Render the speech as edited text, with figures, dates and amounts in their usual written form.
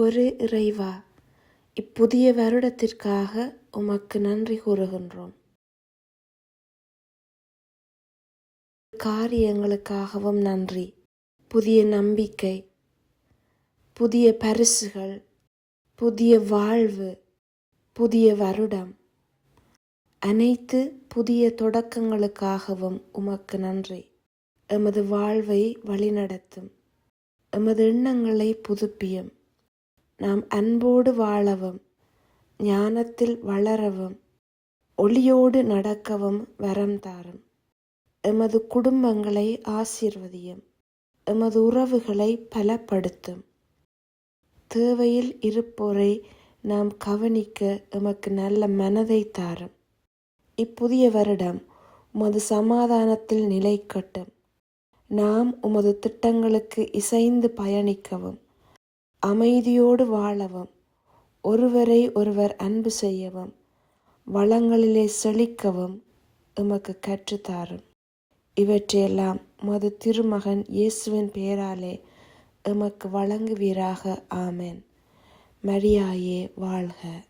ஆண்டவரே இறைவா, இப்புதிய வருடத்திற்காக உமக்கு நன்றி கூறுகின்றோம். காரியங்களுக்காகவும் நன்றி. புதிய நம்பிக்கை, புதிய பரிசுகள், புதிய வாழ்வு, புதிய வருடம், அனைத்து புதிய தொடக்கங்களுக்காகவும் உமக்கு நன்றி. எமது வாழ்வை வழிநடத்தும், எமது எண்ணங்களை புதுப்பியும், நாம் அன்போடு வாழவும், ஞானத்தில் வளரவும், ஒளியோடு நடக்கவும் வரம் தாரும். எமது குடும்பங்களை ஆசீர்வதியும், எமது உறவுகளை பலப்படுத்தும். தேவையில் இருப்போரை நாம் கவனிக்க எமக்கு நல்ல மனதை தாரும். இப்புதிய வருடம் உமது சமாதானத்தில் நிலைக்கட்டும். நாம் உமது திட்டங்களுக்கு இசைந்து பயணிக்கவும், அமைதியோடு வாழவும், ஒருவரை ஒருவர் அன்பு செய்யவும், வளங்களிலே செழிக்கவும் எமக்கு கற்றுத்தாரும். இவற்றையெல்லாம் உமது திருமகன் இயேசுவின் பெயராலே எமக்கு வழங்குவீராக. ஆமென். மரியாயே வாழ்க.